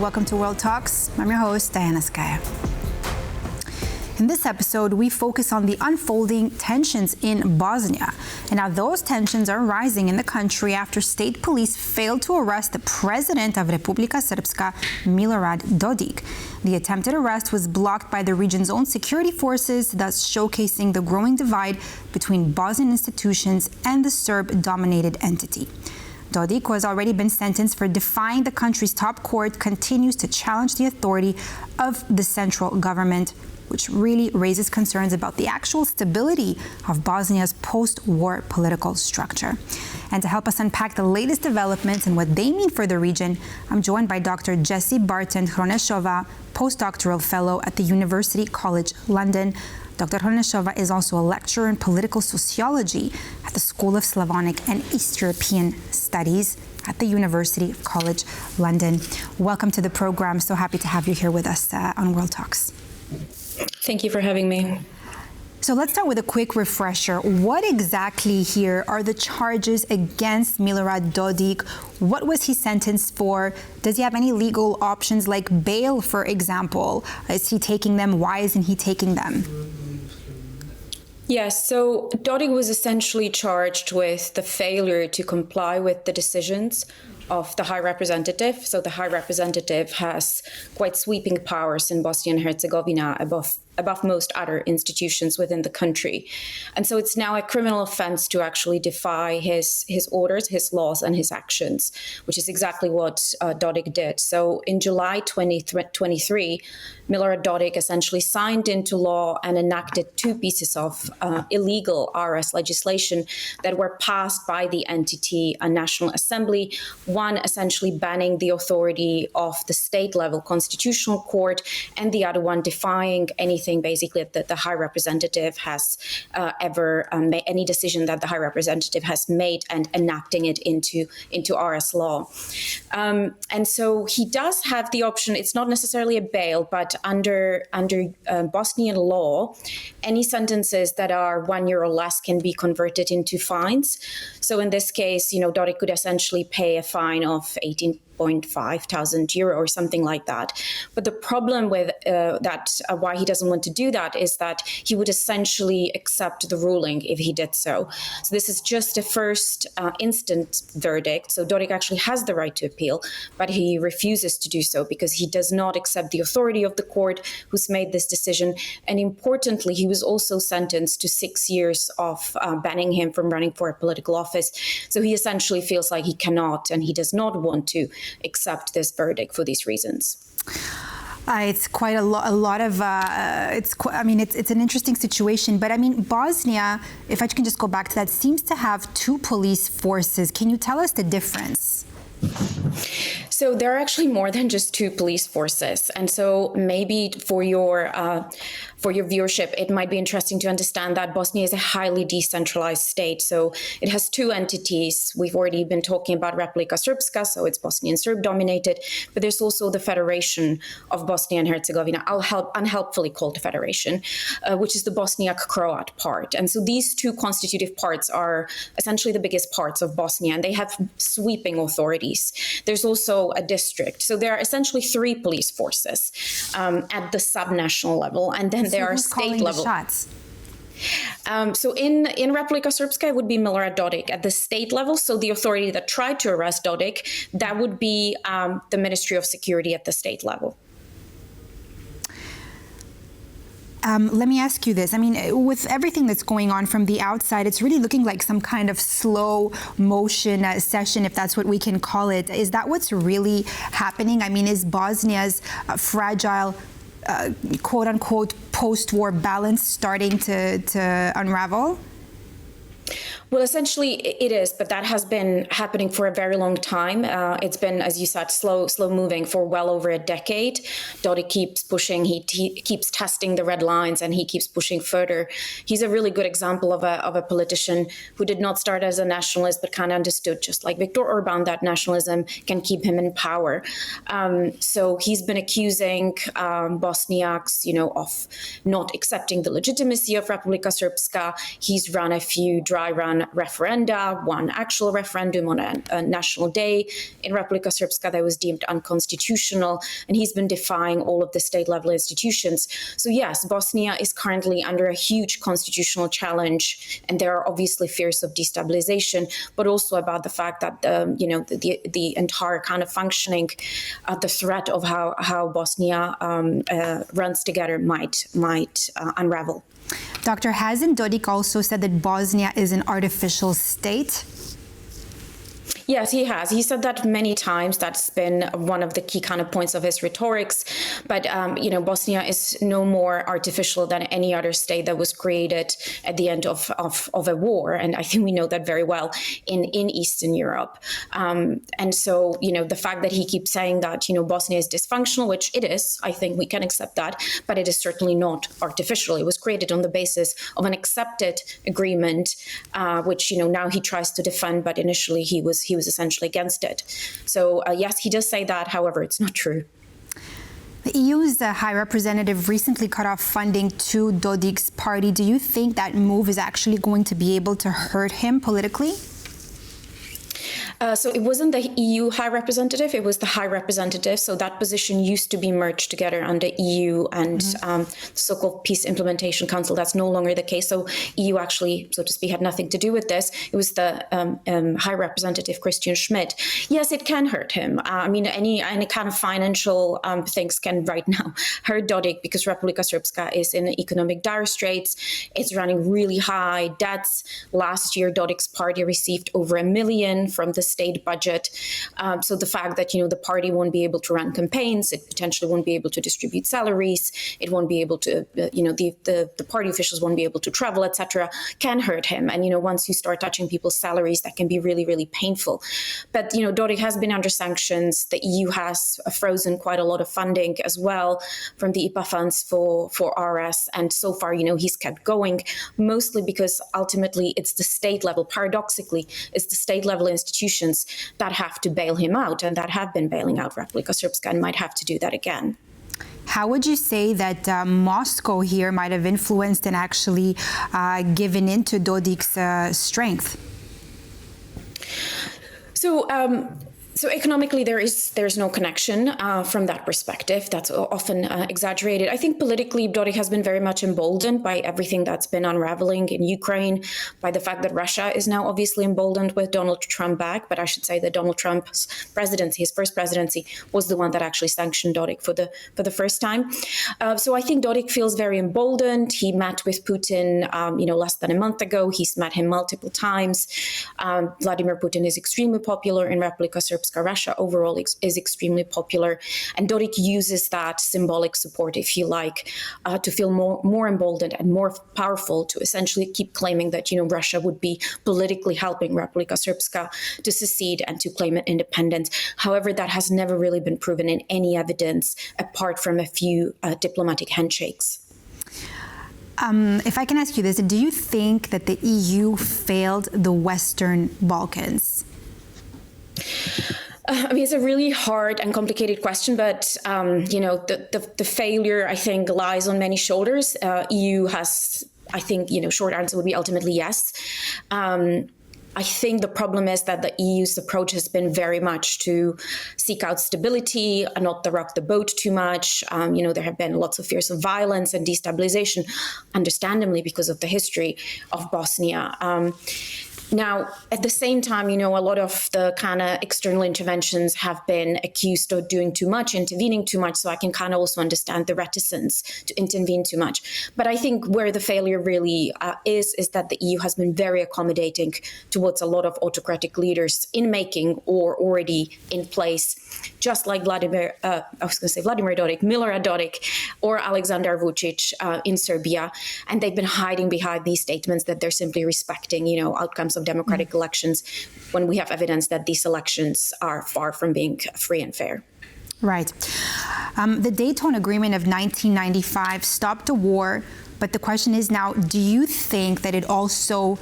and welcome to World Talks. I'm your host, Diana Skaya. In this episode, we focus on the unfolding tensions in Bosnia. And now those tensions are rising in the country after state police failed to arrest the president of Republika Srpska, Milorad Dodik. The attempted arrest was blocked by the region's own security forces, thus showcasing the growing divide between Bosnian institutions and the Serb-dominated entity. Dodik, who has already been sentenced for defying the country's top court, continues to challenge the authority of the central government, which really raises concerns about the actual stability of Bosnia's post-war political structure. And to help us unpack the latest developments and what they mean for the region, I'm joined by Dr. Jessie Barton-Hronešová, postdoctoral fellow at the University College London. Dr. Hronešová is also a lecturer in political sociology at the School of Slavonic and East European Studies at the University College London. Welcome to the program. So happy to have you here with us on World Talks. Thank you for having me. So let's start with a quick refresher. What exactly here are the charges against Milorad Dodik? What was he sentenced for? Does he have any legal options like bail, for example? Is he taking them? Why isn't he taking them? Yes, so Dodik was essentially charged with the failure to comply with the decisions of the High Representative. So the High Representative has quite sweeping powers in Bosnia and Herzegovina above most other institutions within the country. And so it's now a criminal offense to actually defy his orders, his laws, and his actions, which is exactly what Dodik did. So in July 2023, Milorad Dodik essentially signed into law and enacted two pieces of illegal RS legislation that were passed by the entity, a National Assembly, one essentially banning the authority of the state-level constitutional court, and the other one defying anything basically that the High Representative has ever made, any decision that the High Representative has made, and enacting it into RS law. And so he does have the option. It's not necessarily a bail, but under Bosnian law, any sentences that are 1 year or less can be converted into fines. So in this case, Dodik could essentially pay a fine of 18,500 euro or something like that. But the problem with why he doesn't want to do that is that he would essentially accept the ruling if he did so. So this is just a first instant verdict. So Dodik actually has the right to appeal, but he refuses to do so because he does not accept the authority of the court who's made this decision. And importantly, he was also sentenced to 6 years of banning him from running for a political office. So he essentially feels like he cannot and he does not want to accept this verdict for these reasons. It's quite a lot of. It's an interesting situation. But I mean, Bosnia, if I can just go back to that, seems to have two police forces. Can you tell us the difference? So there are actually more than just two police forces. And so maybe for your viewership, it might be interesting to understand that Bosnia is a highly decentralized state. So it has two entities. We've already been talking about Republika Srpska, so it's Bosnian Serb-dominated, but there's also the Federation of Bosnia and Herzegovina, unhelpfully called the Federation, which is the Bosniak-Croat part. And so these two constitutive parts are essentially the biggest parts of Bosnia, and they have sweeping authorities. There's also a district. So there are essentially three police forces at the subnational level, and then there are state level. So in Republika Srpska, it would be Milorad Dodik at the state level. So the authority that tried to arrest Dodik, that would be the Ministry of Security at the state level. Let me ask you this. I mean, with everything that's going on from the outside, it's really looking like some kind of slow motion session, if that's what we can call it. Is that what's really happening? I mean, is Bosnia's fragile, quote unquote, post-war balance starting to unravel? Well, essentially it is, but that has been happening for a very long time. It's been, as you said, slow moving for well over a decade. Dodik keeps pushing, he keeps testing the red lines, and he keeps pushing further. He's a really good example of a politician who did not start as a nationalist, but kind of understood, just like Viktor Orban, that nationalism can keep him in power. So he's been accusing Bosniaks, of not accepting the legitimacy of Republika Srpska. He's run a few dry run one referenda, one actual referendum on a national day in Republika Srpska that was deemed unconstitutional, and he's been defying all of the state-level institutions. So yes, Bosnia is currently under a huge constitutional challenge, and there are obviously fears of destabilization, but also about the fact that the entire kind of functioning, the threat of how Bosnia runs together might unravel. Doctor, hasn't Dodik also said that Bosnia is an artificial state? Yes, he has. He said that many times. That's been one of the key kind of points of his rhetorics. But, Bosnia is no more artificial than any other state that was created at the end of a war. And I think we know that very well in Eastern Europe. And so, the fact that he keeps saying that, Bosnia is dysfunctional, which it is, I think we can accept that, but it is certainly not artificial. It was created on the basis of an accepted agreement, which, now he tries to defend, but initially he was essentially against it. So yes, he does say that. However, it's not true. The EU's High Representative recently cut off funding to Dodik's party. Do you think that move is actually going to be able to hurt him politically? So it wasn't the EU High Representative, it was the High Representative. So that position used to be merged together under EU and the so-called Peace Implementation Council. That's no longer the case. So EU actually, so to speak, had nothing to do with this. It was the High Representative Christian Schmidt. Yes, it can hurt him. Any kind of financial things can right now hurt Dodik because Republika Srpska is in economic dire straits. It's running really high debts. Last year, Dodik's party received over $1 million from the state budget. So the fact that, the party won't be able to run campaigns, it potentially won't be able to distribute salaries, it won't be able to, the party officials won't be able to travel, etc., can hurt him. And, once you start touching people's salaries, that can be really, really painful. But, Dodik has been under sanctions. The EU has frozen quite a lot of funding as well from the IPA funds for RS. And so far, he's kept going, mostly because ultimately it's the state level, paradoxically, it's the state level institutions that have to bail him out and that have been bailing out Republika Srpska and might have to do that again. How would you say that Moscow here might have influenced and actually given into Dodik's strength? So economically, there's no connection from that perspective. That's often exaggerated. I think politically, Dodik has been very much emboldened by everything that's been unraveling in Ukraine, by the fact that Russia is now obviously emboldened with Donald Trump back. But I should say that Donald Trump's presidency, his first presidency, was the one that actually sanctioned Dodik for the first time. So I think Dodik feels very emboldened. He met with Putin, less than a month ago. He's met him multiple times. Vladimir Putin is extremely popular in Republika Srpska. Russia overall is extremely popular, and Dodik uses that symbolic support, if you like, to feel more emboldened and more powerful to essentially keep claiming that Russia would be politically helping Republika Srpska to secede and to claim independence. However, that has never really been proven in any evidence apart from a few diplomatic handshakes. If I can ask you this, do you think that the EU failed the Western Balkans? It's a really hard and complicated question, but the failure, I think, lies on many shoulders. EU has, I think, short answer would be ultimately yes. I think the problem is that the EU's approach has been very much to seek out stability, not to rock the boat too much. There have been lots of fears of violence and destabilization, understandably because of the history of Bosnia. Now, at the same time, a lot of the kind of external interventions have been accused of doing too much, intervening too much. So I can kind of also understand the reticence to intervene too much. But I think where the failure really is that the EU has been very accommodating towards a lot of autocratic leaders in making or already in place, just like Vladimir Dodik, Milorad Dodik, or Alexander Vučić in Serbia. And they've been hiding behind these statements that they're simply respecting, outcomes of democratic elections when we have evidence that these elections are far from being free and fair. Right. The Dayton Agreement of 1995 stopped the war, but the question is now, do you think that it also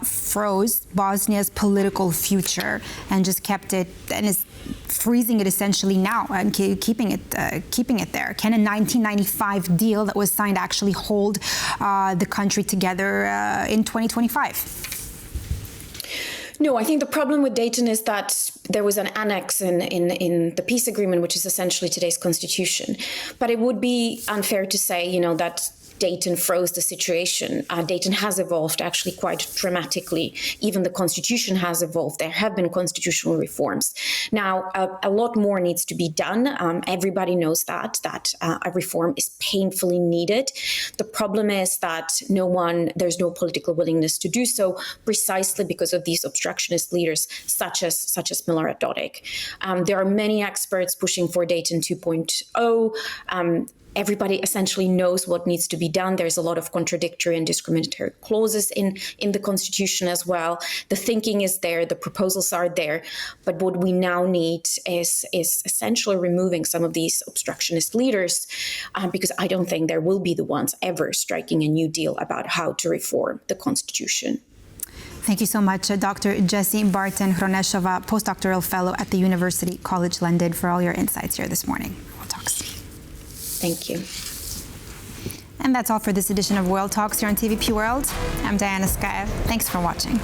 froze Bosnia's political future and just kept it and is freezing it essentially now and keeping it there? Can a 1995 deal that was signed actually hold the country together in 2025? No, I think the problem with Dayton is that there was an annex in the peace agreement, which is essentially today's constitution. But it would be unfair to say, that Dayton froze the situation. Dayton has evolved actually quite dramatically. Even the constitution has evolved. There have been constitutional reforms. Now, a lot more needs to be done. Everybody knows that a reform is painfully needed. The problem is that there's no political willingness to do so, precisely because of these obstructionist leaders, such as Milorad Dodik. There are many experts pushing for Dayton 2.0. Everybody essentially knows what needs to be done. There's a lot of contradictory and discriminatory clauses in the Constitution as well. The thinking is there, the proposals are there, but what we now need is essentially removing some of these obstructionist leaders, because I don't think there will be the ones ever striking a new deal about how to reform the Constitution. Thank you so much, Dr. Jessie Barton-Hronešová, postdoctoral fellow at the University College London, for all your insights here this morning. World Talks. Thank you. And that's all for this edition of World Talks here on TVP World. I'm Diana Skaya. Thanks for watching.